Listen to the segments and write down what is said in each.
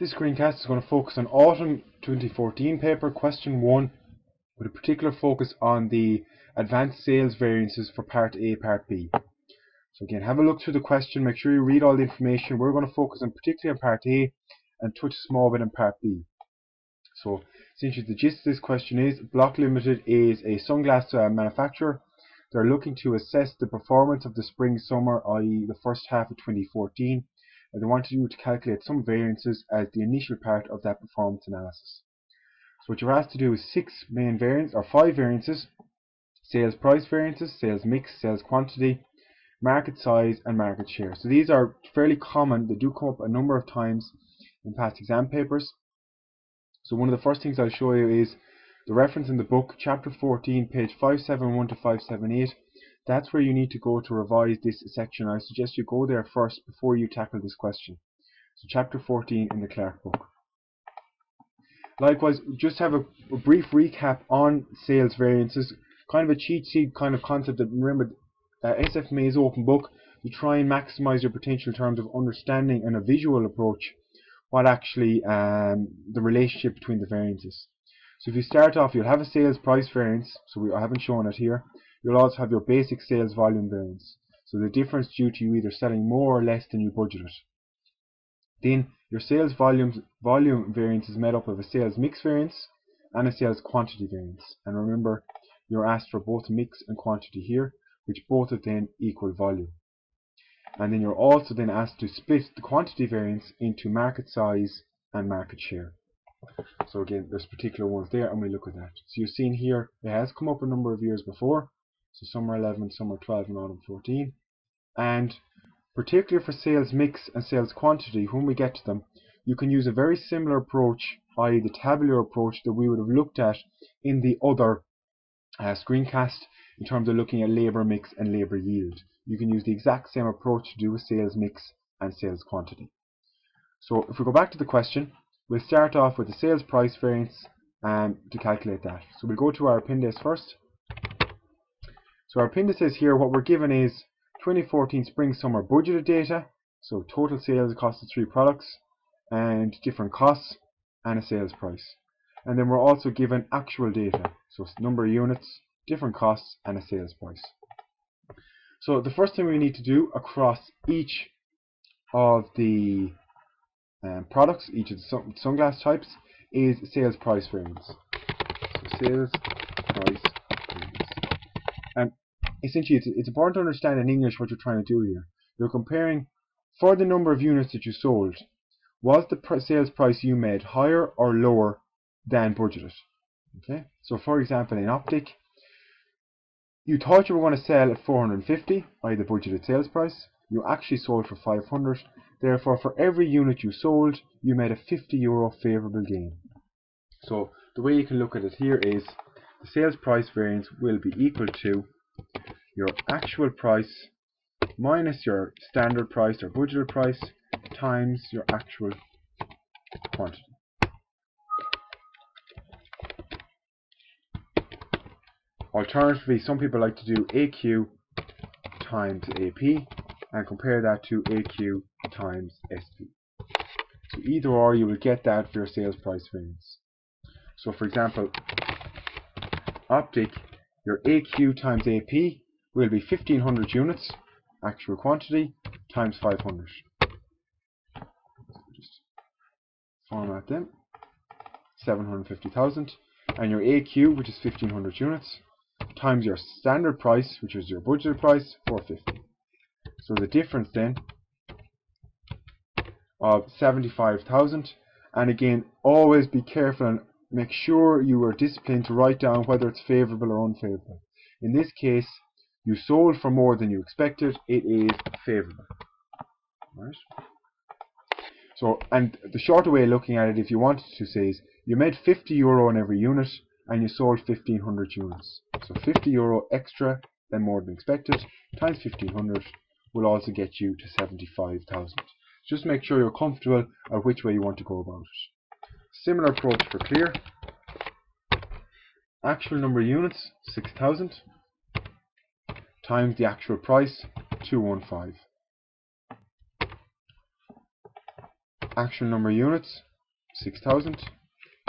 This screencast is going to focus on Autumn 2014 paper, question 1, with a particular focus on the advanced sales variances for Part A, Part B. So again, have a look through the question, make sure you read all the information. We're going to focus on particularly on Part A and touch a small bit on Part B. So essentially the gist of this question is, Block Limited is a sunglass manufacturer. They're looking to assess the performance of the spring-summer, i.e. the first half of 2014. And they want you to calculate some variances as the initial part of that performance analysis. So what you're asked to do is 5 variances: sales price variances, sales mix, sales quantity, market size, and market share. So these are fairly common. They do come up a number of times in past exam papers. So one of the first things I'll show you is the reference in the book, chapter 14, page 571 to 578. That's where you need to go to revise this section. I suggest you go there first before you tackle this question. So chapter 14 in the Clark book. Likewise, just have a brief recap on sales variances, kind of a cheat sheet kind of concept. That remember, SFMA's open book. You try and maximize your potential in terms of understanding in a visual approach what actually the relationship between the variances. So if you start off, you'll have a sales price variance. So I haven't shown it here. You'll also have your basic sales volume variance. So the difference due to you either selling more or less than you budgeted. Then your sales volume variance is made up of a sales mix variance and a sales quantity variance. And remember, you're asked for both mix and quantity here, which both of them equal volume. And then you're also then asked to split the quantity variance into market size and market share. So again, there's particular ones there, and we'll look at that. So you've seen here, it has come up a number of years before. So summer 11, summer 12, and autumn 14. And particularly for sales mix and sales quantity, when we get to them, you can use a very similar approach, i.e. the tabular approach that we would have looked at in the other screencast in terms of looking at labour mix and labour yield. You can use the exact same approach to do with sales mix and sales quantity. So if we go back to the question, we'll start off with the sales price variance to calculate that. So we'll go to our appendice first. So our appendices here, what we're given is 2014 spring-summer budgeted data, so total sales across the 3 products, and different costs, and a sales price. And then we're also given actual data, so number of units, different costs, and a sales price. So the first thing we need to do across each of the products, each of the sunglass types, is sales price variance. So sales price variance. And essentially, it's important to understand in English what you're trying to do here. You're comparing, for the number of units that you sold, was the sales price you made higher or lower than budgeted? Okay. So for example, in optic, you thought you were going to sell at 450, i.e. the budgeted sales price. You actually sold for 500. Therefore, for every unit you sold, you made a €50 favourable gain. So the way you can look at it here is the sales price variance will be equal to your actual price minus your standard price or budgeted price times your actual quantity. Alternatively, some people like to do AQ times AP and compare that to AQ times SP. So either or, you will get that for your sales price variance. So for example, optic, your AQ times AP will be 1500 units, actual quantity, times 500. Just format them. 750,000. And your AQ, which is 1500 units, times your standard price, which is your budgeted price, 450. So the difference then of 75,000. And again, always be careful and make sure you are disciplined to write down whether it's favourable or unfavourable. In this case, you sold for more than you expected. It is favourable. Right? So, and the shorter way of looking at it, if you wanted to say, is you made €50 on every unit and you sold 1500 units. So €50 extra than more than expected times 1500 will also get you to 75,000. Just make sure you're comfortable at which way you want to go about it. Similar approach for clear. Actual number of units, 6,000, times the actual price, 215. Actual number of units, 6,000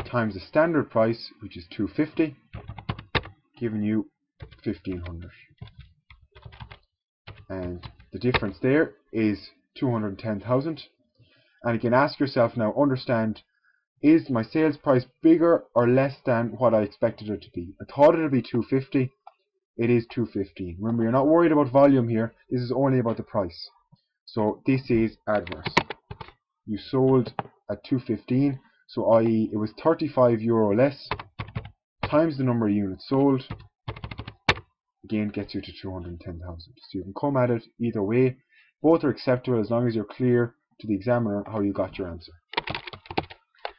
times the standard price, which is 250, giving you 1,500. And the difference there is 210,000. And you can ask yourself now, understand, is my sales price bigger or less than what I expected it to be? I thought it would be 250. It is 215. Remember, you're not worried about volume here. This is only about the price. So this is adverse. You sold at 215, so i.e. it was 35 euro less, times the number of units sold, again gets you to 210,000. So you can come at it either way. Both are acceptable as long as you're clear to the examiner how you got your answer.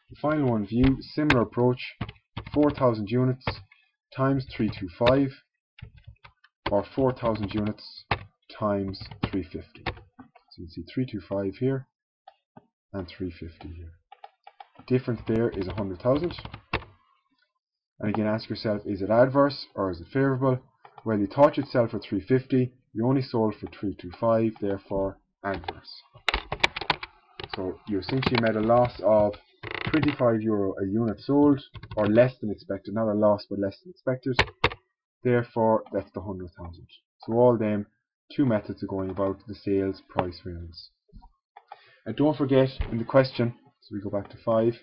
The final one, view, similar approach, 4,000 units times 325, or 4,000 units times 350. So you can see 325 here and 350 here. The difference there is 100,000. And again, ask yourself, is it adverse or is it favourable? Well, you thought you'd sell for 350, you only sold for 325, therefore adverse. So you essentially made a loss of 25 euro a unit sold, or less than expected. Not a loss, but less than expected. Therefore, that's the 100,000. So all them two methods of going about the sales price variance. And don't forget, in the question, so we go back to 5,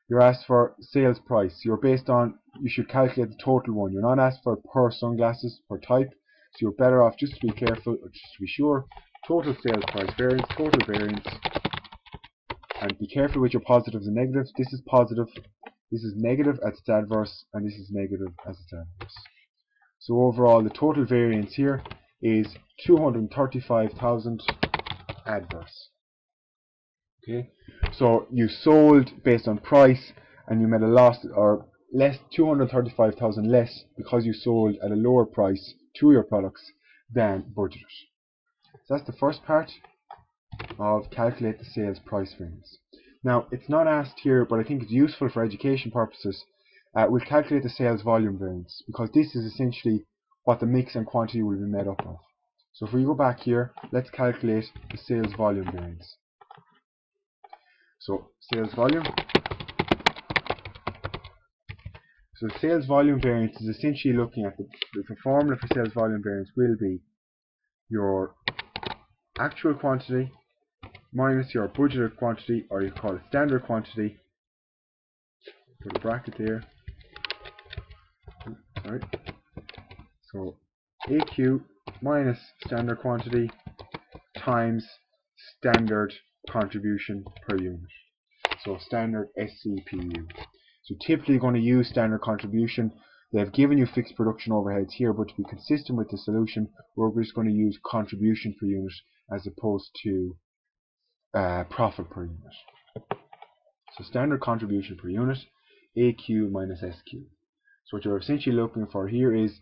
you're asked for sales price. You're based on, you should calculate the total one. You're not asked for per sunglasses, per type. So you're better off just to be careful, or just to be sure, total sales price variance, total variance. And be careful with your positives and negatives. This is positive, this is negative as it's adverse, and this is negative as it's adverse. So overall, the total variance here is 235,000 adverse. Okay, so you sold based on price, and you made a loss, or less, 235,000 less, because you sold at a lower price to your products than budgeted. So that's the first part of calculate the sales price variance. Now, it's not asked here, but I think it's useful for education purposes. We'll calculate the sales volume variance, because this is essentially what the mix and quantity will be made up of. So if we go back here, let's calculate the sales volume variance. So sales volume. So sales volume variance is essentially looking at the formula for sales volume variance will be your actual quantity minus your budgeted quantity, or you call it standard quantity. Put a bracket there. Sorry. So AQ minus standard quantity times standard contribution per unit. So standard SCPU. So typically you're going to use standard contribution. They've given you fixed production overheads here, but to be consistent with the solution, we're just going to use contribution per unit as opposed to profit per unit. So standard contribution per unit, AQ minus SQ. So what you're essentially looking for here is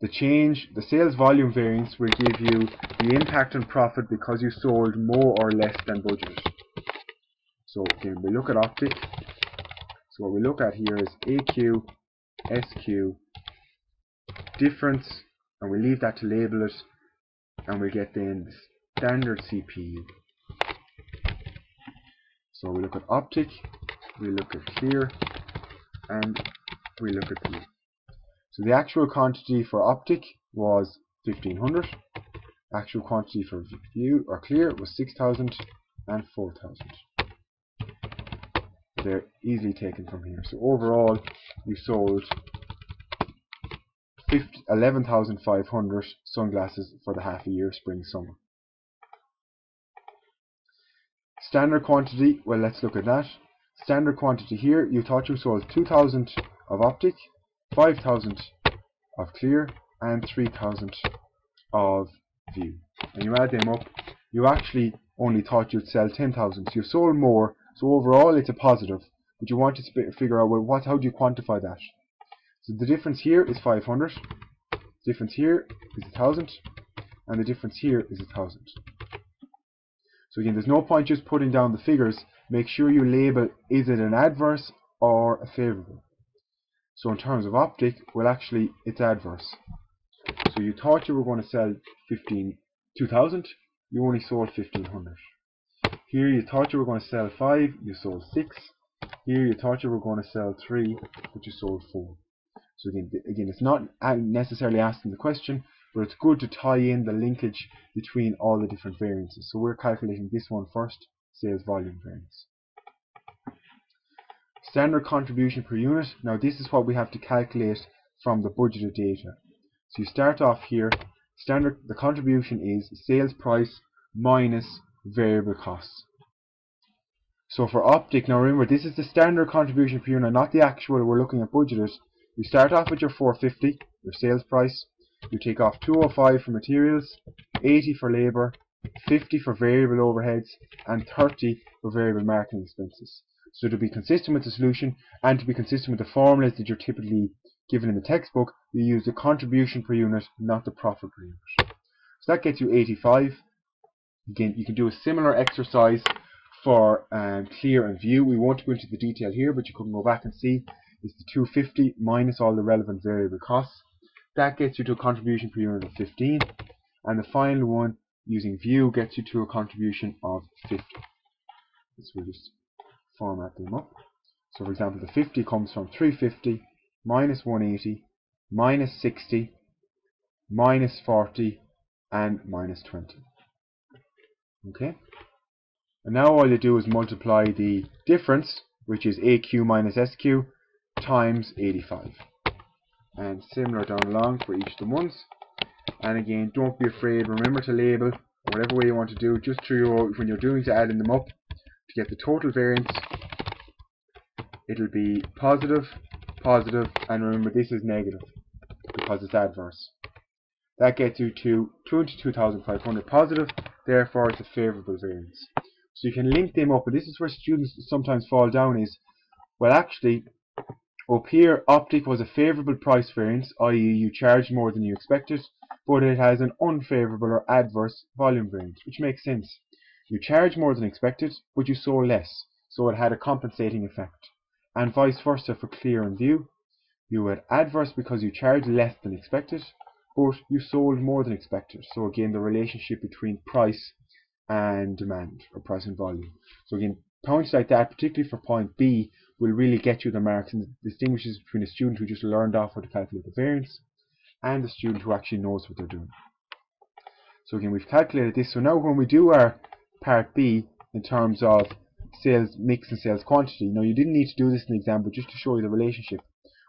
the change, the sales volume variance will give you the impact on profit because you sold more or less than budgeted. So again, we look at optic. So what we look at here is AQ, SQ, difference, and we leave that to label it, and we get then the standard CPU. So we look at optic, we look at clear, and we look at blue. So the actual quantity for optic was 1,500. Actual quantity for view or clear was 6,000 and 4,000. They're easily taken from here. So overall, you sold 11,500 sunglasses for the half a year, spring, summer. Standard quantity, well, let's look at that. Standard quantity here, you thought you sold 2,000 of optic, 5,000 of clear, and 3,000 of view. And you add them up, you actually only thought you'd sell 10,000. So you sold more, so overall it's a positive. But you want to figure out, well, how do you quantify that? So the difference here is 500, the difference here is 1,000, and the difference here is 1,000. So again, there's no point just putting down the figures. Make sure you label, is it an adverse or a favourable? So in terms of optic, well, actually it's adverse. So you thought you were going to sell 2,000, you only sold 1,500. Here you thought you were going to sell 5, you sold 6. Here you thought you were going to sell 3, but you sold 4. So again, it's not necessarily asking the question, but it's good to tie in the linkage between all the different variances. So we're calculating this one first, sales volume variance. Standard contribution per unit. Now this is what we have to calculate from the budgeted data. So you start off here, the contribution is sales price minus variable costs. So for optic, now remember this is the standard contribution per unit, not the actual. We're looking at budgeted. You start off with your 450, your sales price. You take off 205 for materials, 80 for labour, 50 for variable overheads, and 30 for variable marketing expenses. So to be consistent with the solution and to be consistent with the formulas that you're typically given in the textbook, you use the contribution per unit, not the profit per unit. So that gets you 85. Again, you can do a similar exercise for clear and view. We won't go into the detail here, but you can go back and see it's the 250 minus all the relevant variable costs. That gets you to a contribution per unit of 15, and the final one using view gets you to a contribution of 50. We'll just format them up. So for example, the 50 comes from 350 minus 180 minus 60 minus 40 and minus 20. Okay, and now all you do is multiply the difference, which is AQ minus SQ, times 85. And similar down along for each of the ones. And again, don't be afraid, remember to label whatever way you want to do, just through when you're doing to adding them up to get the total variance. It'll be positive, positive, and remember this is negative because it's adverse. That gets you to 22,500 positive, therefore it's a favourable variance. So you can link them up, and this is where students sometimes fall down is, well actually, up here, optic was a favourable price variance, i.e. you charged more than you expected, but it has an unfavourable or adverse volume variance, which makes sense. You charged more than expected, but you sold less, so it had a compensating effect. And vice versa for clear and view. You had adverse because you charged less than expected, but you sold more than expected. So again, the relationship between price and demand, or price and volume. So again, points like that, particularly for point B, will really get you the marks and distinguishes between a student who just learned off how to calculate the variance and the student who actually knows what they're doing. So again, we've calculated this. So now when we do our part B in terms of sales mix and sales quantity, now you didn't need to do this in the exam, but just to show you the relationship,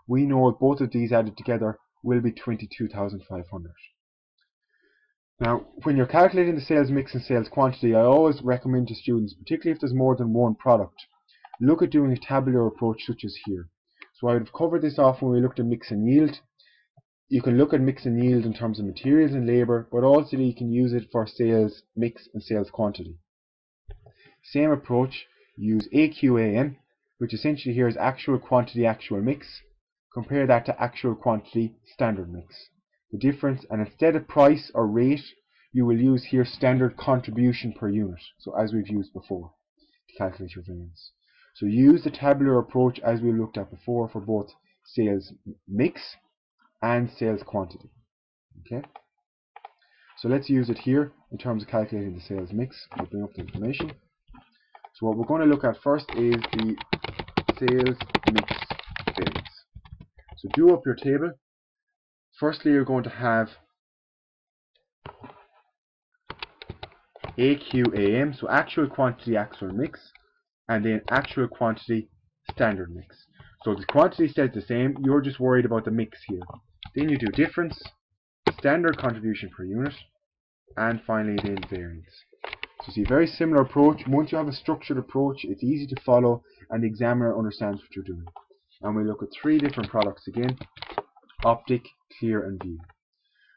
we know both of these added together will be 22,500. Now, when you're calculating the sales mix and sales quantity, I always recommend to students, particularly if there's more than one product, look at doing a tabular approach such as here. So I would have covered this off when we looked at mix and yield. You can look at mix and yield in terms of materials and labour, but also you can use it for sales mix and sales quantity. Same approach, use AQAN, which essentially here is actual quantity, actual mix. Compare that to actual quantity, standard mix. The difference, and instead of price or rate, you will use here standard contribution per unit, so as we've used before, to calculate your variance. So use the tabular approach as we looked at before for both sales mix and sales quantity. Okay, so let's use it here in terms of calculating the sales mix. I'll bring up the information. So what we're going to look at first is the sales mix variance. So do up your table. Firstly, you're going to have AQAM, so actual quantity, actual mix, and then actual quantity, standard mix. So the quantity stays the same, you're just worried about the mix here. Then you do difference, standard contribution per unit, and finally then variance. So see, very similar approach. Once you have a structured approach, it's easy to follow and the examiner understands what you're doing. And we look at 3 different products again: optic, clear and view.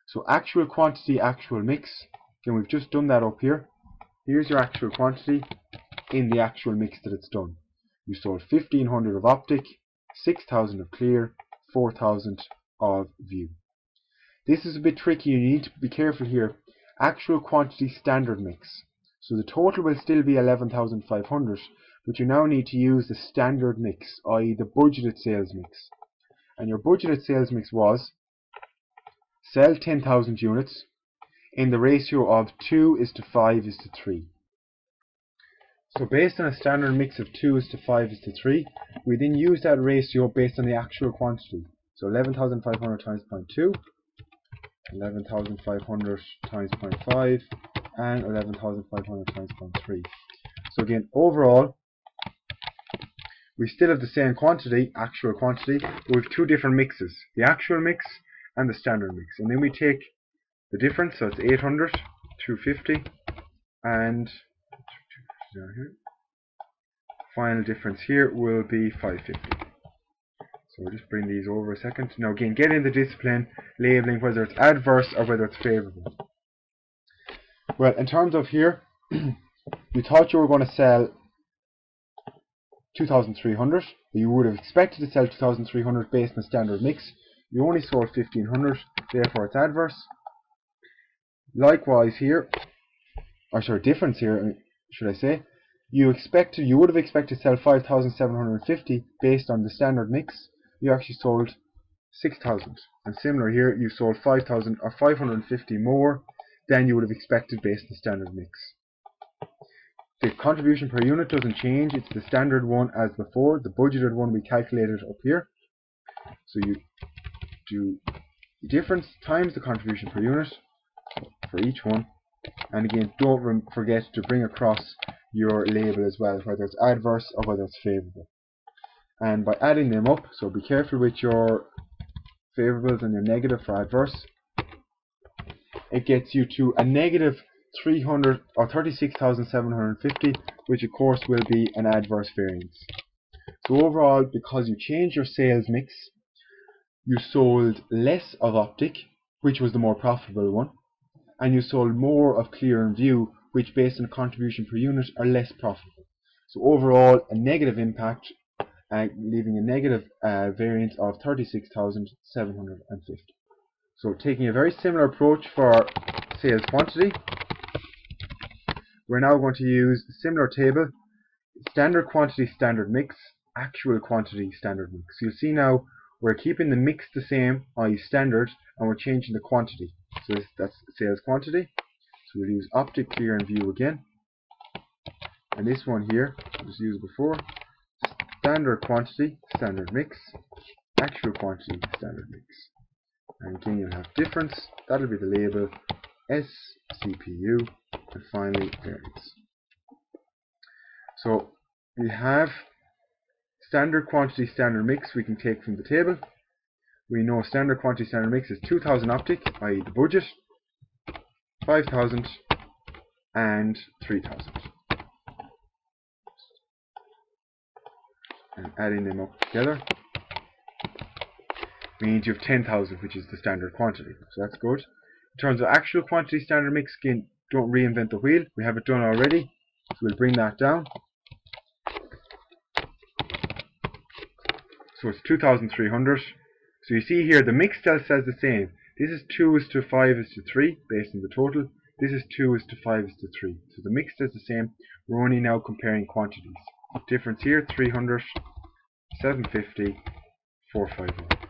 So actual quantity, actual mix. Again, we've just done that up here. Here's your actual quantity in the actual mix that it's done. You sold 1,500 of optic, 6,000 of clear, 4,000 of view. This is a bit tricky, you need to be careful here. Actual quantity, standard mix. So the total will still be 11,500, but you now need to use the standard mix, i.e. the budgeted sales mix. And your budgeted sales mix was sell 10,000 units in the ratio of 2:5:3. So based on a standard mix of 2:5:3, we then use that ratio based on the actual quantity. So 11,500 times 0.2, 11,500 times 0.5, and 11,500 times 0.3. So again, overall, we still have the same quantity, actual quantity, but with two different mixes, the actual mix and the standard mix. And then we take the difference, so it's 800, 250, and final difference here will be 550. So we'll just bring these over a second. Now again, get in the discipline, labeling whether it's adverse or whether it's favorable. Well, in terms of here, you thought you were going to sell 2,300. You would have expected to sell 2,300 based on standard mix. You only sold 1,500, therefore it's adverse. Likewise here, or sorry, difference here, should I say, you would have expected to sell 5,750 based on the standard mix. You actually sold 6,000. And similar here, you sold 5,000 or 550 more than you would have expected based on the standard mix. The contribution per unit doesn't change, it's the standard one as before, the budgeted one we calculated up here. So you do the difference times the contribution per unit for each one. And again, don't forget to bring across your label as well, whether it's adverse or whether it's favorable. And by adding them up, so be careful with your favorables and your negative for adverse, it gets you to a negative 300 or 36,750, which of course will be an adverse variance. So overall, because you changed your sales mix, you sold less of optic, which was the more profitable one, and you sold more of clear in view, which based on contribution per unit are less profitable. So overall, a negative impact, leaving a negative variance of 36,750. So taking a very similar approach for sales quantity, we're now going to use a similar table, standard quantity, standard mix, actual quantity, standard mix. So you'll see now we're keeping the mix the same, i.e. standard, and we're changing the quantity. So that's sales quantity. So we'll use optic, clear and view again. And this one here, we'll just use before, standard quantity, standard mix, actual quantity, standard mix. And again you'll have difference, that'll be the label, S, CPU, and finally variance. So we have standard quantity, standard mix we can take from the table. We know standard quantity, standard mix is 2,000 optic, i.e. the budget, 5,000 and 3,000. And adding them up together means you have 10,000, which is the standard quantity. So that's good. In terms of actual quantity, standard mix, again, don't reinvent the wheel. We have it done already. So we'll bring that down. So it's 2,300. So you see here the mix still says the same. This is 2:5:3 based on the total. This is 2:5:3. So the mix stays the same. We're only now comparing quantities. Difference here, 300, 750, 450.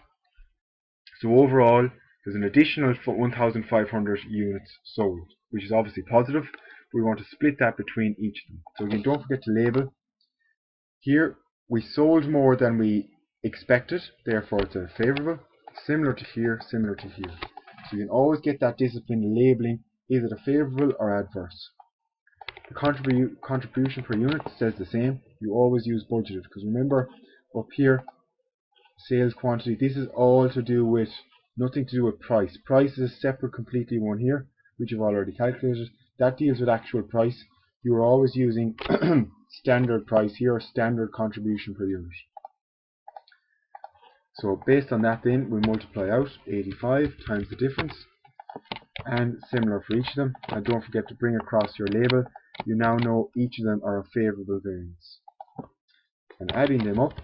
So overall, there's an additional 1,500 units sold, which is obviously positive. We want to split that between each of them. So again, don't forget to label. Here, we sold more than we expected, therefore it's a favorable. Similar to here, similar to here. So you can always get that discipline labeling, is it a favorable or adverse. The contribution per unit says the same. You always use budgeted, because remember up here, sales quantity, this is all to do with, nothing to do with price. Price is a separate completely one here, which you've already calculated. That deals with actual price. You are always using standard price here, or standard contribution per unit. So based on that then, we multiply out 85 times the difference, and similar for each of them. And don't forget to bring across your label. You now know each of them are a favorable variance. And adding them up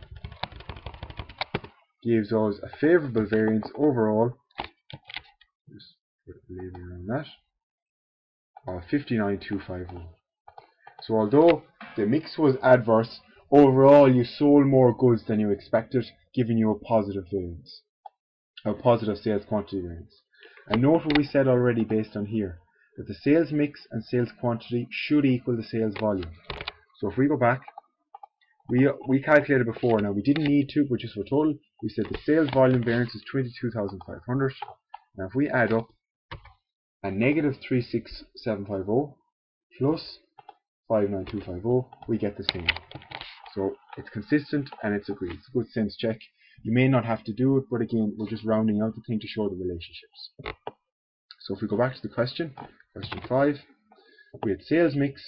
gives us a favorable variance overall, just put a label around that, of 59,250. So although the mix was adverse, overall you sold more goods than you expected, giving you a positive variance, a positive sales quantity variance. And note what we said already based on here, that the sales mix and sales quantity should equal the sales volume. So if we go back, we calculated before. Now we didn't need to, but just for total, we said the sales volume variance is 22,500. Now if we add up a negative 36750 plus 59250, we get the same. So it's consistent and it's agreed. It's a good sense check. You may not have to do it, but again, we're just rounding out the thing to show the relationships. So if we go back to the question 5, we had sales mix,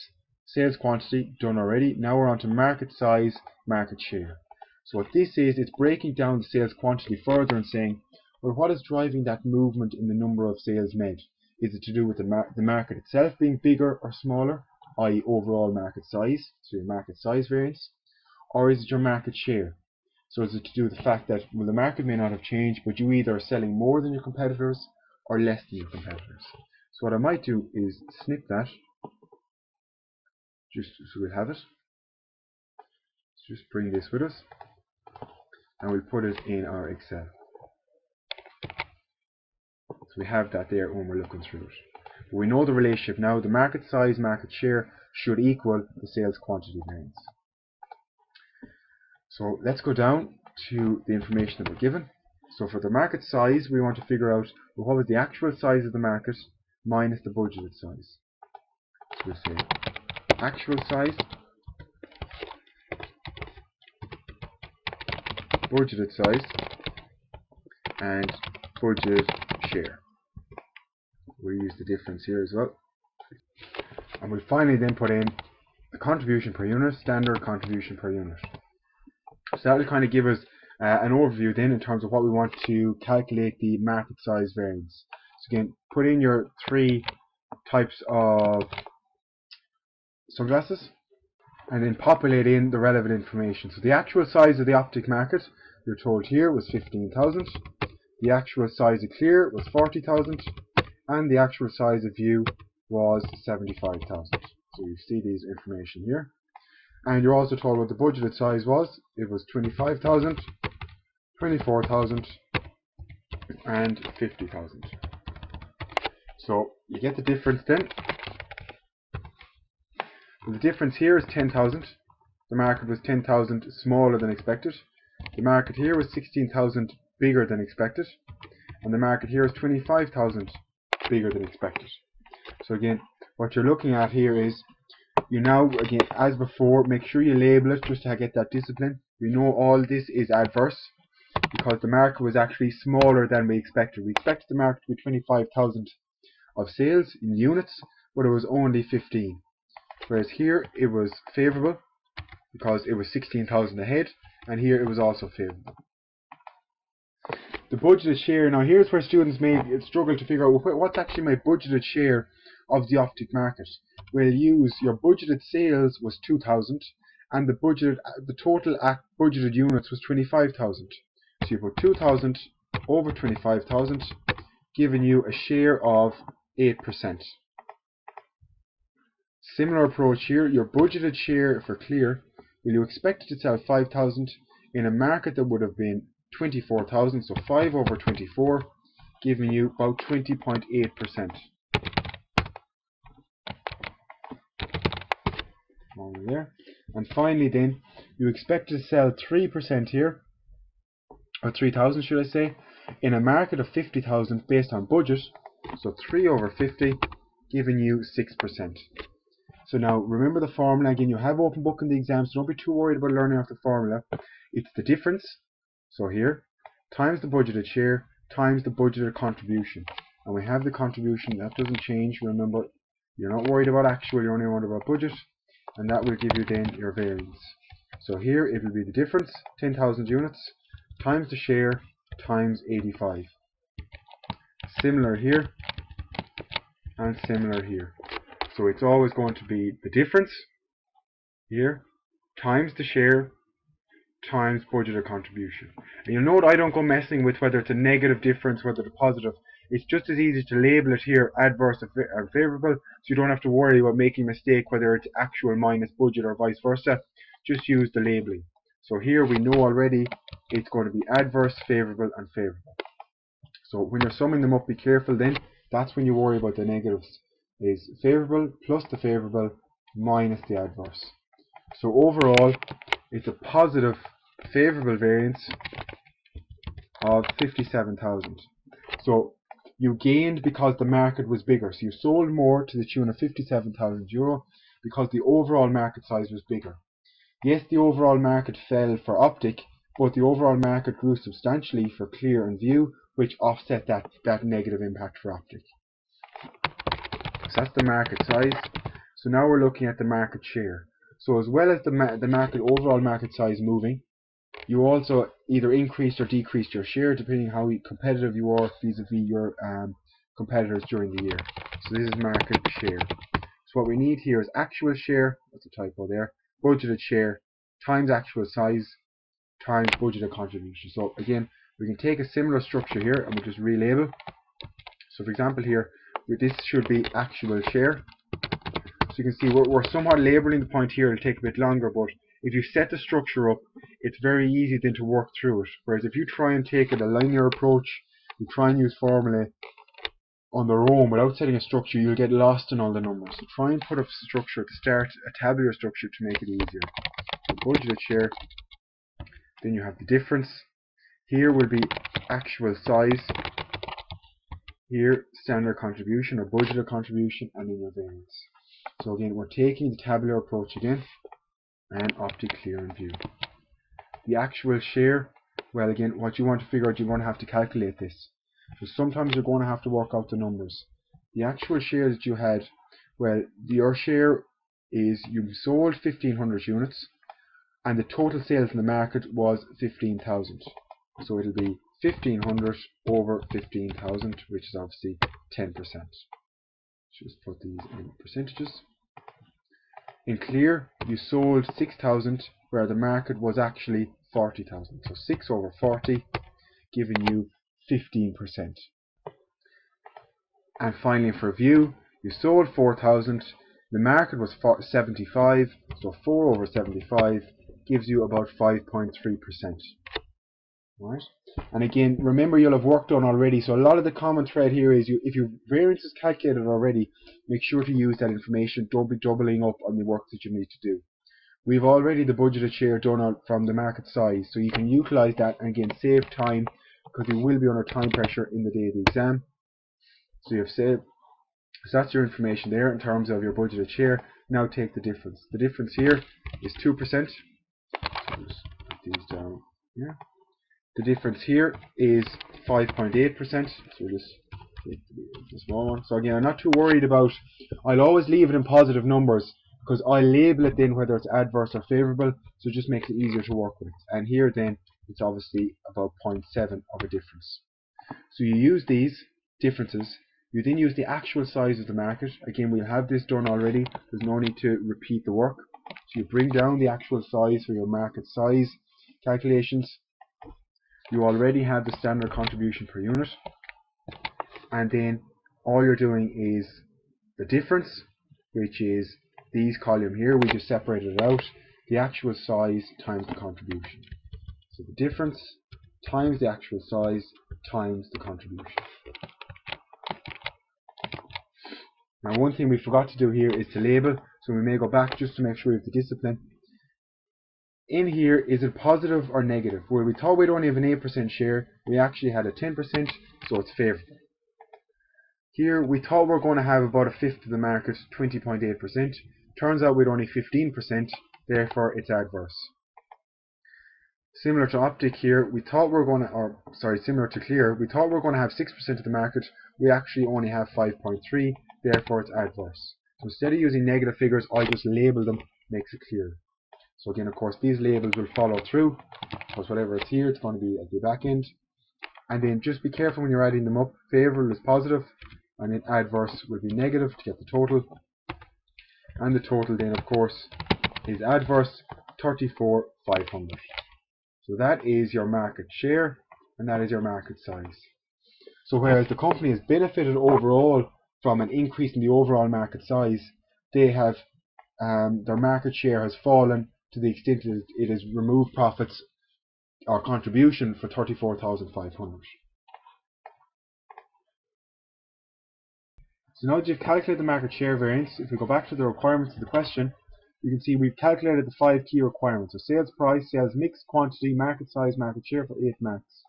sales quantity done already. Now we're on to market size, market share. So what this is, it's breaking down the sales quantity further and saying, well, what is driving that movement in the number of sales made? Is it to do with the market itself being bigger or smaller, i.e. overall market size, so your market size variance, or is it your market share? So is it to do with the fact that, well, the market may not have changed, but you either are selling more than your competitors or less than your competitors. So what I might do is snip that, just so we'll have it. Let's just bring this with us, and we'll put it in our Excel. So we have that there when we're looking through it. But we know the relationship now. The market size, market share should equal the sales quantity variance. So let's go down to the information that we're given. So for the market size, we want to figure out, well, what was the actual size of the market minus the budgeted size. So we'll say actual size, budgeted size, and budgeted share. We'll use the difference here as well. And we'll finally then put in the contribution per unit, standard contribution per unit. So that will kind of give us an overview then in terms of what we want to calculate the market size variance. So again, put in your 3 types of sunglasses and then populate in the relevant information. So the actual size of the optic market, you're told here, was 15,000. The actual size of clear was 40,000. And the actual size of view was 75,000. So you see these information here. And you're also told what the budgeted size was. It was 25,000, 24,000, and 50,000. So you get the difference then. The difference here is 10,000. The market was 10,000 smaller than expected. The market here was 16,000 bigger than expected. And the market here is 25,000 bigger than expected. So again, what you're looking at here is, you now, again, as before, make sure you label it just to get that discipline. We know all this is adverse because the market was actually smaller than we expected. We expected the market to be 25,000 of sales in units, but it was only 15. Whereas here it was favourable because it was 16,000 ahead, and here it was also favourable. The budgeted share, now here's where students may struggle to figure out, well, what's actually my budgeted share of the optic market. We'll use your budgeted sales was 2,000 and the total budgeted units was 25,000. So you put 2,000 over 25,000, giving you a share of 8%. Similar approach here, your budgeted share for clear, will you expect it to sell 5,000 in a market that would have been 24,000, so 5 over 24, giving you about 20.8%. Over there. And finally then, you expect to sell 3% here, or 3,000 should I say, in a market of 50,000 based on budget, so 3 over 50, giving you 6%. So now remember the formula again. You have open book in the exam, so don't be too worried about learning off the formula. It's the difference, so here, times the budgeted share, times the budgeted contribution. And we have the contribution, that doesn't change. Remember, you're not worried about actual, you're only worried about budget. And that will give you then your variance. So here it will be the difference, 10,000 units, times the share, times 85. Similar here, and similar here. So it's always going to be the difference here, times the share, times budgeted contribution. And you'll note I don't go messing with whether it's a negative difference, whether it's positive. It's just as easy to label it here adverse or favourable, so you don't have to worry about making a mistake whether it's actual minus budget or vice versa. Just use the labeling. So here we know already it's going to be adverse, favourable, and favourable. So when you're summing them up, be careful then. That's when you worry about the negatives. Is favourable plus the favourable minus the adverse. So overall, it's a positive, favourable variance of 57,000. So you gained because the market was bigger. So you sold more to the tune of €57,000 because the overall market size was bigger. Yes, the overall market fell for optic, but the overall market grew substantially for clear and view, which offset that negative impact for optic. So that's the market size. So now we're looking at the market share. So as well as the overall market size moving, you also either increased or decreased your share depending how competitive you are vis-a-vis your competitors during the year. So this is market share. So what we need here is actual share, that's a typo there, budgeted share times actual size times budgeted contribution. So again, we can take a similar structure here and we'll just relabel. So for example here, this should be actual share. So you can see we're somewhat labeling the point here. It'll take a bit longer, but if you set the structure up, it's very easy then to work through it. Whereas if you try and take it a linear approach, you try and use formulae on their own without setting a structure, you'll get lost in all the numbers. So try and put a structure to start, a tabular structure to make it easier. So budgeted share, then you have the difference. Here will be actual size. Here, standard contribution or budgeted contribution, and then your variance. So again, we're taking the tabular approach again, and optic, clear and view. The actual share, well again, what you want to figure out, you're going to have to calculate this. So sometimes you're going to have to work out the numbers. The actual share that you had, well, your share is you sold 1,500 units, and the total sales in the market was 15,000. So it'll be 1,500 over 15,000, which is obviously 10%. Just put these in percentages. In clear, you sold 6,000 where the market was actually 40,000. So 6 over 40 giving you 15%. And finally for view, you sold 4,000, the market was 75, so 4 over 75 gives you about 5.3%. Right? And again, remember you'll have work done already, so a lot of the common thread here is if your variance is calculated already, make sure to use that information. Don't be doubling up on the work that you need to do. We've already the budgeted share done out from the market size, so you can utilize that and again save time, because you will be under time pressure in the day of the exam. So you have saved. So that's your information there in terms of your budgeted share. Now take the difference. The difference here is 2%. So just put these down here. The difference here is 5.8%. So we'll just take the small one. So again, I'm not too worried about. I'll always leave it in positive numbers because I'll label it then whether it's adverse or favourable. So it just makes it easier to work with. And here then it's obviously about 0.7 of a difference. So you use these differences. You then use the actual size of the market. Again, we'll have this done already. There's no need to repeat the work. So you bring down the actual size for your market size calculations. You already have the standard contribution per unit. And then all you're doing is the difference, which is these column here. We just separated it out. The actual size times the contribution. So the difference times the actual size times the contribution. Now one thing we forgot to do here is to label, so we may go back just to make sure we have the discipline. In here, is it positive or negative? Where we thought we'd only have an 8% share, we actually had a 10%, so it's favourable. Here, we thought we were going to have about a fifth of the market, 20.8%. Turns out we'd only 15%, therefore it's adverse. Similar to optic here, we thought we were going to, similar to clear, we thought we were going to have 6% of the market, we actually only have 5.3%. Therefore it's adverse. So instead of using negative figures, I just label them, makes it clear. So again, of course, these labels will follow through. Because whatever it's here, it's going to be at the back end. And then just be careful when you're adding them up. Favourable is positive, and then adverse will be negative to get the total. And the total then, of course, is adverse, 34,500. So that is your market share, and that is your market size. So whereas the company has benefited overall from an increase in the overall market size, they have their market share has fallen to the extent that it has removed profits or contribution for 34,500. So now that you've calculated the market share variance, if we go back to the requirements of the question, you can see we've calculated the 5 key requirements. So sales price, sales mix, quantity, market size, market share for 8 marks.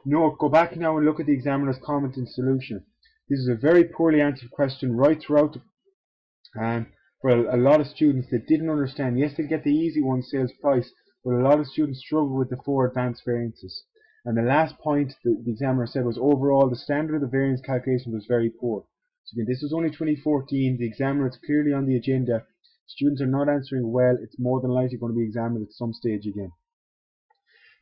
Note, go back now and look at the examiner's comment and solution. This is a very poorly answered question right throughout for a lot of students that didn't understand. Yes, they get the easy one, sales price, but a lot of students struggle with the 4 advanced variances. And the last point the examiner said was overall the standard of the variance calculation was very poor. So again, this was only 2014. The examiner is clearly on the agenda. Students are not answering well. It's more than likely going to be examined at some stage again.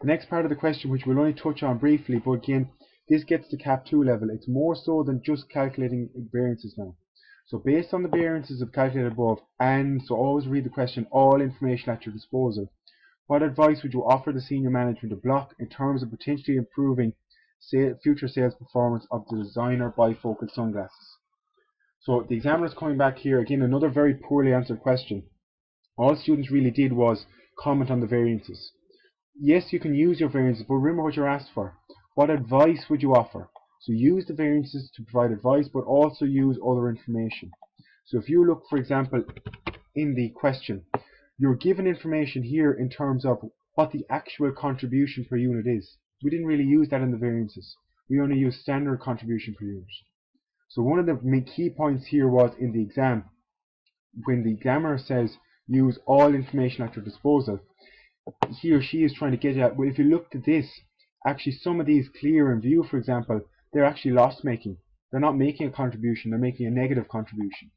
The next part of the question, which we'll only touch on briefly, but again, this gets to Cap2 level. It's more so than just calculating variances now. So based on the variances I've calculated above, and so always read the question, all information at your disposal, what advice would you offer the senior management to block in terms of potentially improving future sales performance of the designer bifocal sunglasses? So the examiner is coming back here, again another very poorly answered question. All students really did was comment on the variances. Yes, you can use your variances, but remember what you're asked for. What advice would you offer? So use the variances to provide advice, but also use other information. So if you look, for example, in the question, you're given information here in terms of what the actual contribution per unit is. We didn't really use that in the variances. We only use standard contribution per unit. So one of the main key points here was in the exam, when the examiner says use all information at your disposal, he or she is trying to get at, well, if you looked at this, actually some of these clear in view, for example, they're actually loss making. They're not making a contribution, they're making a negative contribution.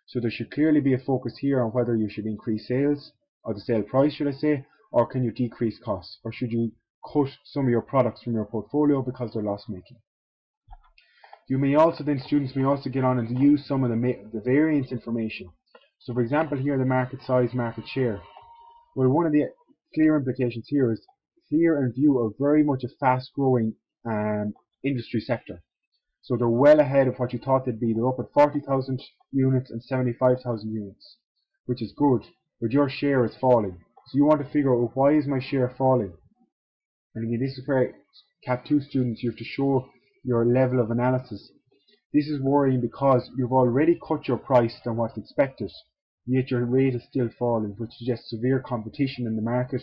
So there should clearly be a focus here on whether you should increase sales, or the sale price should I say, or can you decrease costs, or should you cut some of your products from your portfolio because they're loss making. You may also then, students may also get on and use some of the variance information. So for example here the market size, market share. Well, one of the clear implications here is clear in view of very much a fast growing industry sector. So they're well ahead of what you thought they'd be. They're up at 40,000 units and 75,000 units, which is good, but your share is falling. So you want to figure out, well, why is my share falling? And again, this is where Cap2 students, you have to show your level of analysis. This is worrying because you've already cut your price than what's expected, yet your rate is still falling, which suggests severe competition in the market,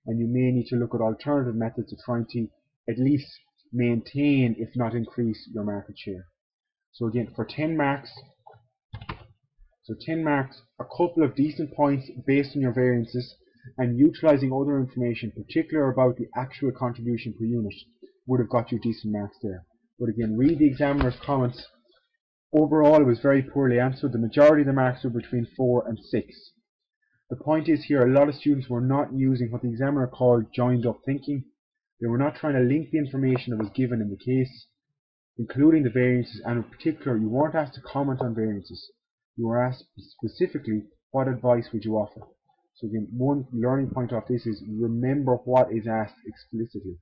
and you may need to look at alternative methods of trying to at least maintain, if not increase, your market share. So again, for 10 marks, a couple of decent points based on your variances, and utilising other information, particularly about the actual contribution per unit, would have got you decent marks there. But again, read the examiner's comments. Overall, it was very poorly answered. The majority of the marks were between 4 and 6. The point is here, a lot of students were not using what the examiner called joined up thinking. They were not trying to link the information that was given in the case, including the variances, and in particular, you weren't asked to comment on variances. You were asked specifically, what advice would you offer? So again, one learning point of this is remember what is asked explicitly.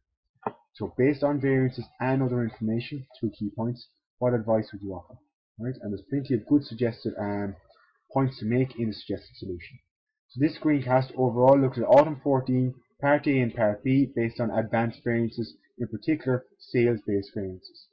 So based on variances and other information, 2 key points, what advice would you offer? Right? And there's plenty of good suggested points to make in the suggested solution. So this screencast overall looks at Autumn 14, Part A and Part B based on advanced variances, in particular sales-based variances.